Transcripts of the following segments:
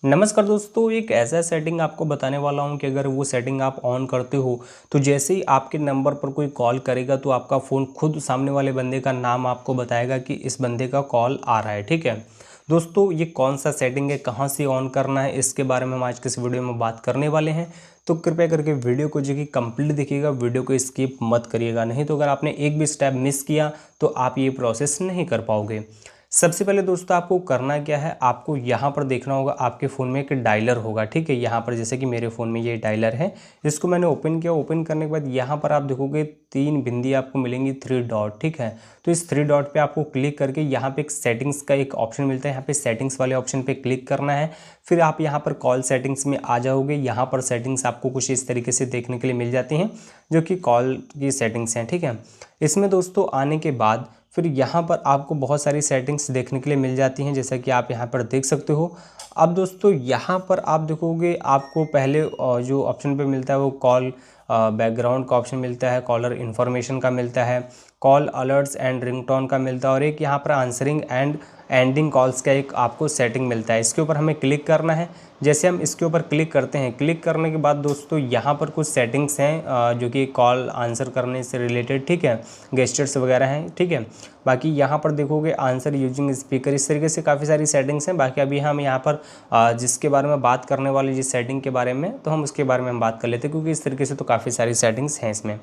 नमस्कार दोस्तों, एक ऐसा सेटिंग आपको बताने वाला हूं कि अगर वो सेटिंग आप ऑन करते हो तो जैसे ही आपके नंबर पर कोई कॉल करेगा तो आपका फ़ोन खुद सामने वाले बंदे का नाम आपको बताएगा कि इस बंदे का कॉल आ रहा है। ठीक है दोस्तों, ये कौन सा सेटिंग है, कहाँ से ऑन करना है, इसके बारे में हम आज के इस वीडियो में बात करने वाले हैं। तो कृपया करके वीडियो को जो कि कंप्लीट देखिएगा, वीडियो को स्किप मत करिएगा, नहीं तो अगर आपने एक भी स्टेप मिस किया तो आप ये प्रोसेस नहीं कर पाओगे। सबसे पहले दोस्तों आपको करना क्या है, आपको यहाँ पर देखना होगा आपके फ़ोन में एक डायलर होगा। ठीक है, यहाँ पर जैसे कि मेरे फ़ोन में ये डायलर है, इसको मैंने ओपन किया। ओपन करने के बाद यहाँ पर आप देखोगे 3 बिंदी आपको मिलेंगी, 3 डॉट। ठीक है, तो इस 3 डॉट पे आपको क्लिक करके यहाँ पे एक सेटिंग्स का एक ऑप्शन मिलता है, यहाँ पे सेटिंग्स वाले ऑप्शन पे क्लिक करना है। फिर आप यहाँ पर कॉल सेटिंग्स में आ जाओगे। यहाँ पर सेटिंग्स आपको कुछ इस तरीके से देखने के लिए मिल जाती हैं, जो कि कॉल की सेटिंग्स हैं। ठीक है, इसमें दोस्तों आने के बाद फिर यहाँ पर आपको बहुत सारी सेटिंग्स देखने के लिए मिल जाती हैं, जैसा कि आप यहाँ पर देख सकते हो। अब दोस्तों यहाँ पर आप देखोगे आपको पहले जो ऑप्शन पे मिलता है वो कॉल बैकग्राउंड का ऑप्शन मिलता है, कॉलर इन्फॉर्मेशन का मिलता है, कॉल अलर्ट्स एंड रिंगटोन का मिलता है, और एक यहाँ पर आंसरिंग एंड एंडिंग कॉल्स का एक आपको सेटिंग मिलता है। इसके ऊपर हमें क्लिक करना है। जैसे हम इसके ऊपर क्लिक करते हैं, क्लिक करने के बाद दोस्तों यहाँ पर कुछ सेटिंग्स हैं जो कि कॉल आंसर करने से रिलेटेड, ठीक है, गेस्चर्स वगैरह हैं। ठीक है, बाकी यहाँ पर देखोगे आंसर यूजिंग स्पीकर, इस तरीके से काफ़ी सारी सेटिंग्स हैं। बाकी अभी हम यहाँ पर जिसके बारे में बात करने वाले जिस सेटिंग के बारे में, तो हम उसके बारे में हम बात कर लेते हैं, क्योंकि इस तरीके से तो काफ़ी सारी सेटिंग्स हैं इसमें।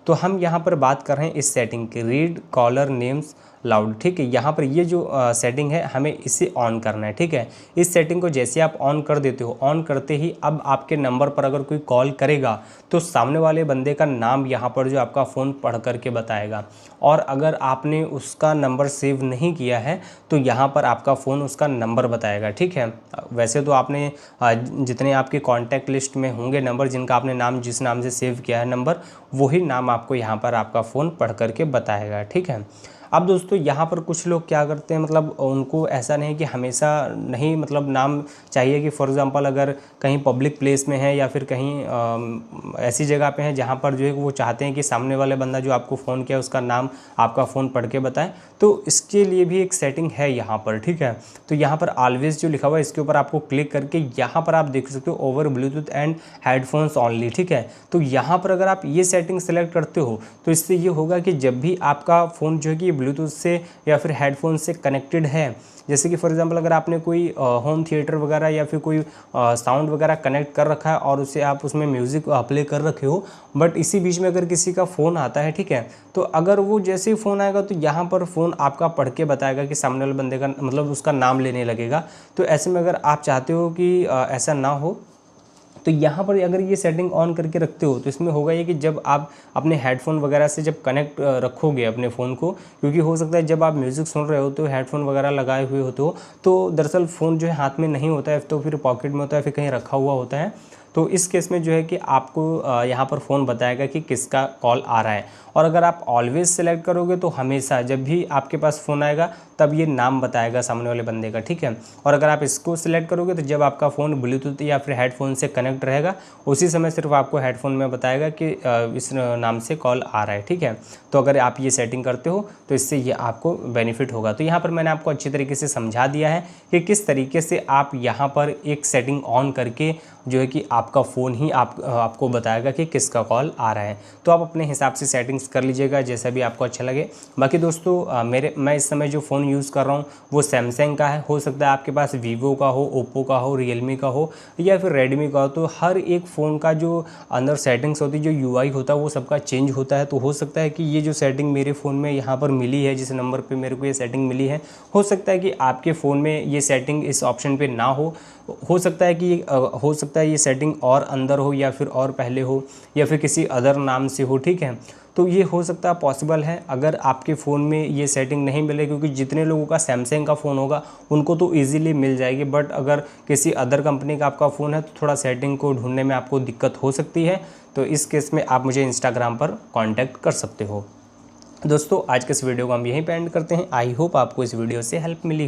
तो हम यहाँ पर बात कर रहे हैं इस सेटिंग की, रीड कॉलर नेम्स लाउड। ठीक है, यहाँ पर ये जो सेटिंग है हमें इसे ऑन करना है। ठीक है, इस सेटिंग को जैसे आप ऑन कर देते हो, ऑन करते ही अब आपके नंबर पर अगर कोई कॉल करेगा तो सामने वाले बंदे का नाम यहाँ पर जो आपका फ़ोन पढ़ करके बताएगा। और अगर आपने उसका नंबर सेव नहीं किया है तो यहाँ पर आपका फ़ोन उसका नंबर बताएगा। ठीक है, वैसे तो आपने जितने आपके कॉन्टैक्ट लिस्ट में होंगे नंबर, जिनका आपने नाम जिस नाम से सेव किया है नंबर, वही नाम आपको यहाँ पर आपका फ़ोन पढ़ करके बताएगा। ठीक है, अब दोस्तों यहाँ पर कुछ लोग क्या करते हैं, मतलब उनको ऐसा नहीं कि हमेशा नहीं, मतलब नाम चाहिए कि फॉर एग्ज़ाम्पल अगर कहीं पब्लिक प्लेस में है या फिर कहीं ऐसी जगह पे है जहाँ पर जो है वो चाहते हैं कि सामने वाले बंदा जो आपको फ़ोन किया उसका नाम आपका फ़ोन पढ़ के बताए, तो इसके लिए भी एक सेटिंग है यहाँ पर। ठीक है, तो यहाँ पर ऑलवेज जो लिखा हुआ है इसके ऊपर आपको क्लिक करके यहाँ पर आप देख सकते हो over Bluetooth and headphones only. ठीक है, तो यहाँ पर अगर आप ये सेटिंग सेलेक्ट करते हो तो इससे ये होगा कि जब भी आपका फ़ोन जो है कि ब्लूटूथ से या फिर हेडफोन से कनेक्टेड है, जैसे कि फॉर एग्जांपल अगर आपने कोई होम थिएटर वगैरह या फिर कोई साउंड वगैरह कनेक्ट कर रखा है और उसे आप उसमें म्यूज़िक प्ले कर रखे हो, बट इसी बीच में अगर किसी का फ़ोन आता है, ठीक है, तो अगर वो जैसे ही फ़ोन आएगा तो यहाँ पर फ़ोन आपका पढ़ के बताएगा कि सामने वाले बंदे का, मतलब उसका नाम लेने लगेगा। तो ऐसे में अगर आप चाहते हो कि ऐसा ना हो, तो यहाँ पर अगर ये सेटिंग ऑन करके रखते हो तो इसमें होगा ये कि जब आप अपने हेडफोन वगैरह से जब कनेक्ट रखोगे अपने फ़ोन को, क्योंकि हो सकता है जब आप म्यूज़िक सुन रहे हो तो हेडफोन वगैरह लगाए हुए होते हो, तो दरअसल फ़ोन जो है हाथ में नहीं होता है, तो फिर पॉकेट में होता है, फिर कहीं रखा हुआ होता है। तो इस केस में जो है कि आपको यहाँ पर फ़ोन बताएगा कि किसका कॉल आ रहा है। और अगर आप ऑलवेज सेलेक्ट करोगे तो हमेशा जब भी आपके पास फ़ोन आएगा तब ये नाम बताएगा सामने वाले बंदे का। ठीक है, और अगर आप इसको सिलेक्ट करोगे तो जब आपका फ़ोन ब्लूटूथ या फिर हेडफोन से कनेक्ट रहेगा उसी समय सिर्फ आपको हेडफोन में बताएगा कि इस नाम से कॉल आ रहा है। ठीक है, तो अगर आप ये सेटिंग करते हो तो इससे ये आपको बेनिफिट होगा। तो यहाँ पर मैंने आपको अच्छी तरीके से समझा दिया है कि किस तरीके से आप यहाँ पर एक सेटिंग ऑन करके जो है कि आपका फ़ोन ही आपको बताएगा कि किसका कॉल आ रहा है। तो आप अपने हिसाब से सेटिंग्स कर लीजिएगा जैसा भी आपको अच्छा लगे। बाकी दोस्तों मैं इस समय जो फ़ोन यूज़ कर रहा हूँ वो सैमसंग का है, हो सकता है आपके पास वीवो का हो, ओप्पो का हो, रियलमी का हो या फिर रेडमी का हो। तो हर एक फ़ोन का जो अंदर सेटिंग्स होती है, जो यूआई होता है, वो सबका चेंज होता है। तो हो सकता है कि ये जो सेटिंग मेरे फ़ोन में यहाँ पर मिली है, जिस नंबर पर मेरे को ये सेटिंग मिली है, हो सकता है कि आपके फ़ोन में ये सेटिंग इस ऑप्शन पर ना हो सकता है कि हो सकता है ये सेटिंग और अंदर हो या फिर और पहले हो या फिर किसी अदर नाम से हो। ठीक है, तो ये हो सकता है पॉसिबल है अगर आपके फ़ोन में ये सेटिंग नहीं मिले, क्योंकि जितने लोगों का सैमसंग का फ़ोन होगा उनको तो इजीली मिल जाएगी, बट अगर किसी अदर कंपनी का आपका फ़ोन है तो थोड़ा सेटिंग को ढूंढने में आपको दिक्कत हो सकती है। तो इस केस में आप मुझे इंस्टाग्राम पर कॉन्टैक्ट कर सकते हो। दोस्तों आज के इस वीडियो को हम यहीं पे एंड करते हैं। आई होप आपको इस वीडियो से हेल्प मिली।